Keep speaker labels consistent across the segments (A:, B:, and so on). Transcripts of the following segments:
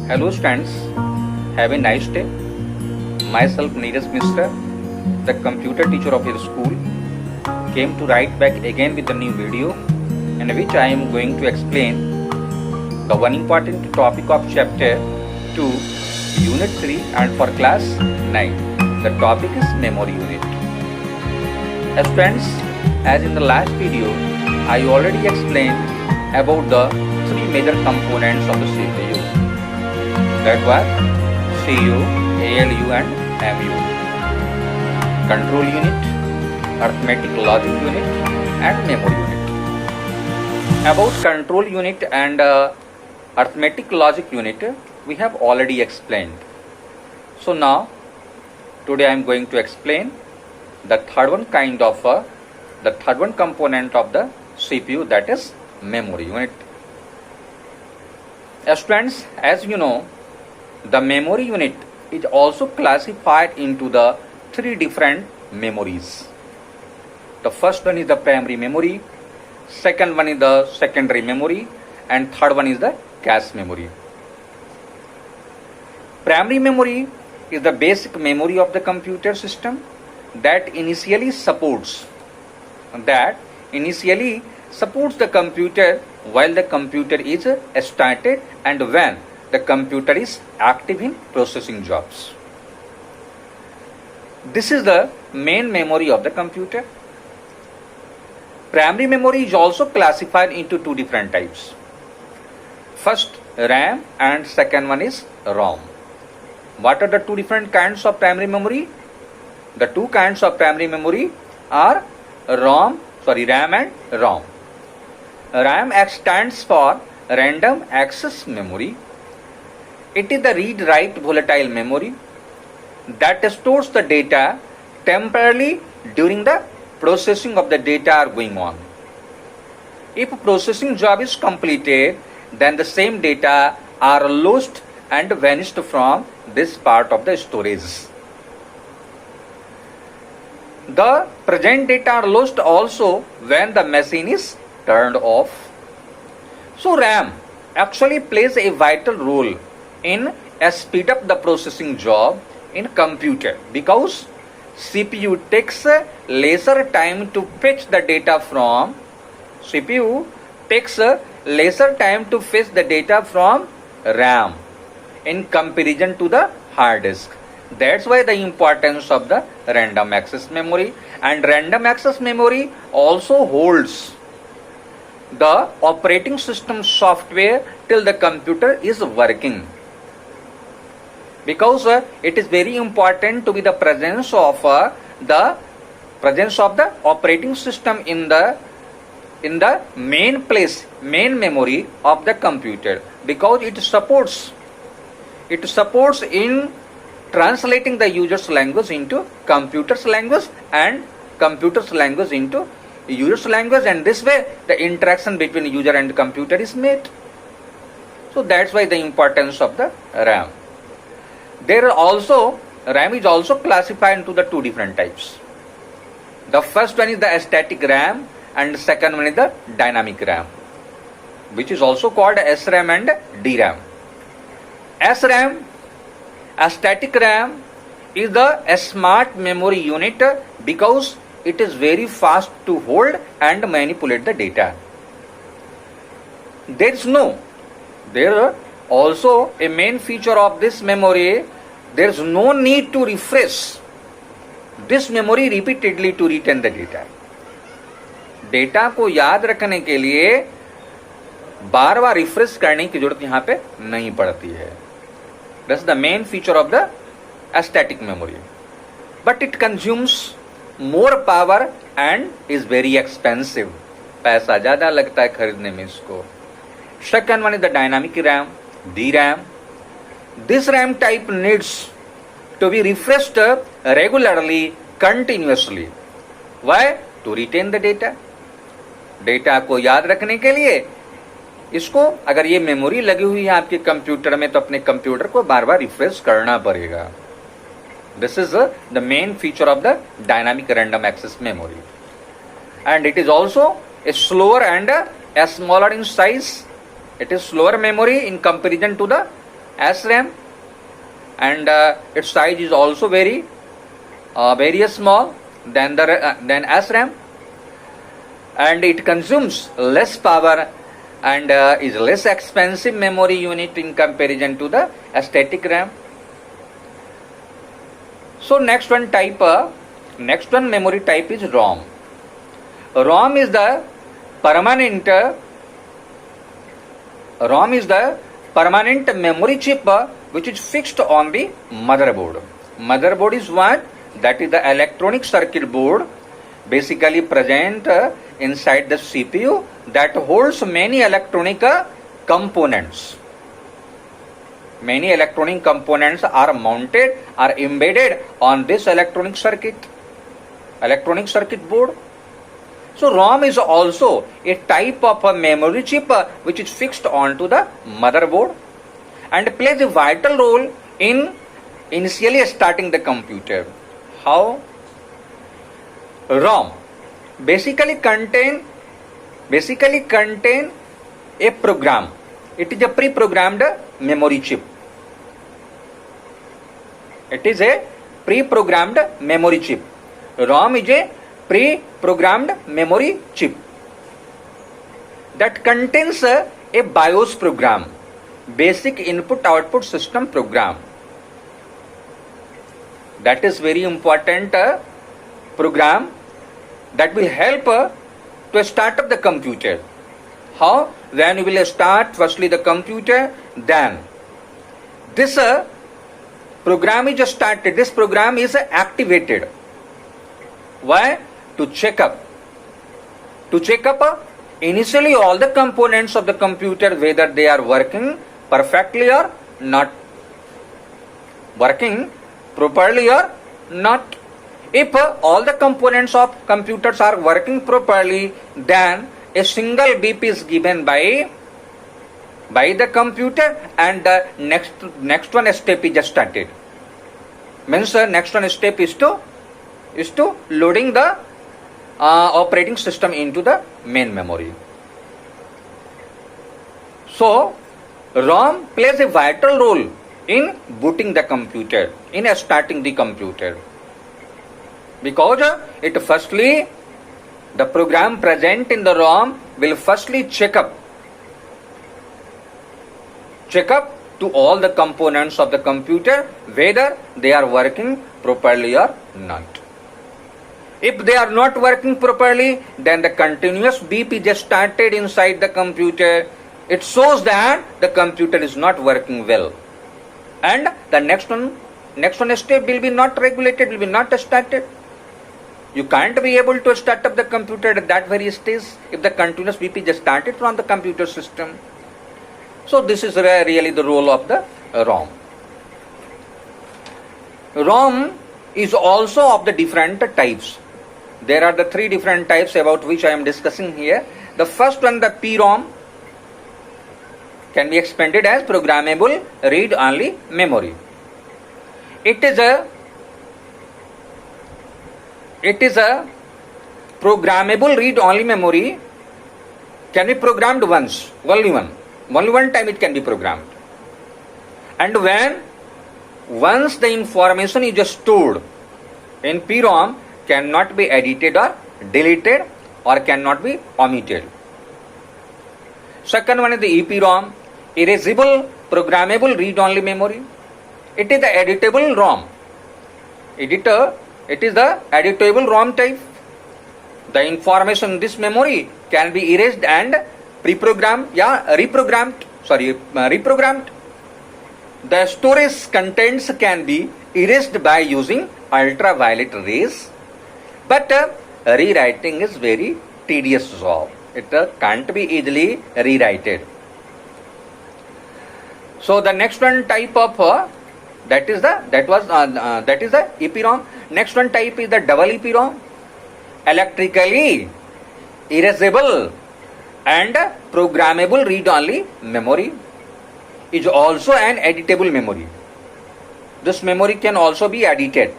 A: Hello students, have a nice day. Myself Neeraj Mishra, the computer teacher of your school, came to write back again with a new video in which I am going to explain the one important topic of chapter 2, unit 3 and for class 9. The topic is memory unit. Students, as in the last video, I already explained about the three major components of the CPU. That was CU, ALU and MU. Control unit, arithmetic logic unit and memory unit. About control unit and arithmetic logic unit we have already explained. So now today I am going to explain the third one the third one component of the CPU, that is memory unit. Students, as you know, the memory unit is also classified into the three different memories. The first one is the primary memory, second one is the secondary memory, and third one is the cache memory. Primary memory is the basic memory of the computer system that initially supports the computer while the computer is started and when the computer is active in processing jobs. This is the main memory of the computer. Primary memory is also classified into two different types. First, RAM, and second one is ROM. What are the two different kinds of primary memory? The two kinds of primary memory are RAM and ROM. RAM stands for random access memory. It is the read-write volatile memory that stores the data temporarily during the processing of the data are going on. If processing job is completed, then the same data are lost and vanished from this part of the storage. The present data are lost also when the machine is turned off. So RAM actually plays a vital role in speed up the processing job in computer because CPU takes lesser time to fetch the data from RAM in comparison to the hard disk. That's why the importance of the random access memory, and random access memory also holds the operating system software till the computer is working. Because it is very important to be the presence of the operating system in the main memory of the computer, because it supports in translating the user's language into computer's language and computer's language into user's language, and this way the interaction between user and computer is made. So that's why the importance of the RAM. RAM is also classified into the two different types. The first one is the static RAM and the second one is the dynamic RAM, which is also called SRAM and DRAM. SRAM, a static RAM, is the smart memory unit because it is very fast to hold and manipulate the data. There also a main feature of this memory, there is no need to refresh this memory repeatedly to retain the data. Data को याद रखने के लिए बार बार refresh करने की जरूरत यहाँ पे नहीं पड़ती है. That's the main feature of the static memory. But it consumes more power and is very expensive. पैसा ज्यादा लगता है खरीदने में इसको. Second one is the dynamic RAM, DRAM. This RAM type needs to be refreshed regularly, continuously. Why? To retain the data. Data को याद रखने के लिए इसको, अगर ये मेमोरी लगी हुई है आपके कंप्यूटर में, तो अपने कंप्यूटर को बार बार रिफ्रेश करना पड़ेगा. This is the main feature of the dynamic random access memory, and it is also a slower and smaller in size. It is slower memory in comparison to the SRAM, and its size is also very small than SRAM, and it consumes less power and is less expensive memory unit in comparison to the static RAM. So next one memory type is ROM. ROM is the permanent memory chip which is fixed on the motherboard. Motherboard is what? That is the electronic circuit board basically present inside the CPU that holds many electronic components. Many electronic components are embedded on this electronic circuit board. So ROM is also a type of a memory chip which is fixed onto the motherboard and plays a vital role in initially starting the computer. How? ROM basically contain a program. It is a pre-programmed memory chip. ROM is a pre-programmed memory chip that contains a BIOS program, basic input-output system program. That is very important program that will help to start up the computer. How? When you will start firstly the computer, then this program is started. This program is activated. Why? To check up initially all the components of the computer, whether they are working perfectly or not, working properly or not. If all the components of computers are working properly, then a single beep is given by the computer and the next one step is just started. Means next one step is to loading the operating system into the main memory. So ROM plays a vital role in booting the computer, in starting the computer, because the program present in the ROM will firstly check up to all the components of the computer whether they are working properly or not. If they are not working properly, then the continuous beep is started inside the computer. It shows that the computer is not working well, and the next one step will be not regulated, will be not started. You can't be able to start up the computer at that very stage if the continuous beep is started from the computer system. So this is really the role of the ROM. ROM is also of the different types. There are the three different types about which I am discussing here. The first one, the PROM, can be expanded as programmable read-only memory. It is a programmable read-only memory, can be programmed once, only one time it can be programmed. And once the information is just stored in PROM, cannot be edited or deleted or cannot be omitted. Second one is the EPROM, erasable programmable read-only memory. It is the editable ROM. It is the editable ROM type. The information in this memory can be erased and reprogrammed. The storage contents can be erased by using ultraviolet rays, but rewriting is very tedious job. It can't be easily rewritten. So the next one type of that is the EPROM. Next one type is the double EPROM, electrically erasable and programmable read-only memory. Is also an editable memory. This memory can also be edited.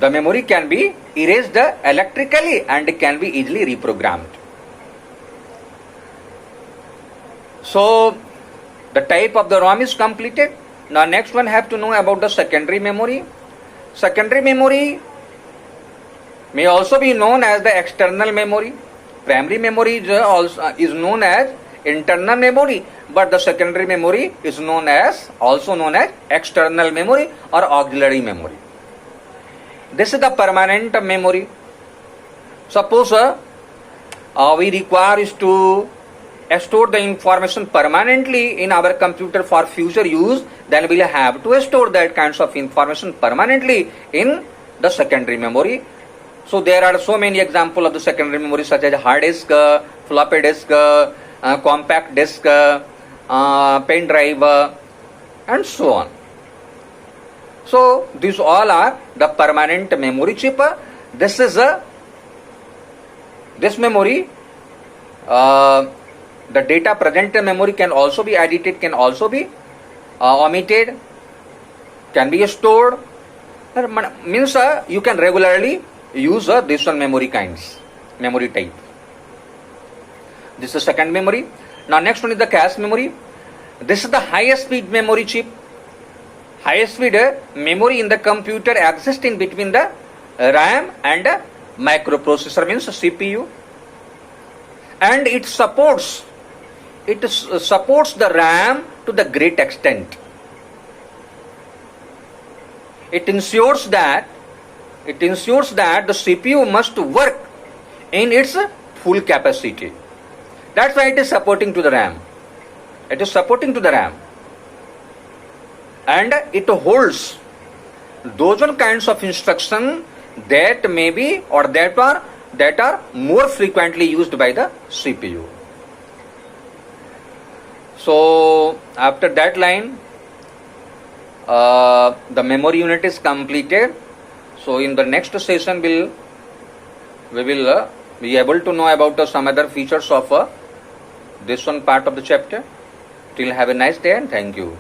A: The memory can be erased electrically and can be easily reprogrammed. So The type of the ROM is completed. Now next one have to know about the secondary memory. Secondary memory may also be known as the external memory. Primary memory is known as internal memory, but the secondary memory is also known as external memory or auxiliary memory. This is the permanent memory. Suppose we require is to store the information permanently in our computer for future use, then we will have to store that kinds of information permanently in the secondary memory. So there are so many examples of the secondary memory such as hard disk, floppy disk, compact disk, pen drive, and so on. So these all are the permanent memory chip. This is this memory. The data present in memory can also be edited, can also be omitted, can be stored. Means you can regularly use this one memory type. This is second memory. Now next one is the cache memory. This is the highest speed memory chip. Highest speed memory in the computer exists in between the RAM and microprocessor, means CPU, and it supports the RAM to the great extent. It ensures that the CPU must work in its full capacity. That's why it is supporting to the RAM. And it holds those kinds of instructions that may be or that are more frequently used by the CPU. So after that line, the memory unit is completed. So in the next session we will be able to know about some other features of this one part of the chapter. Till have a nice day and thank you.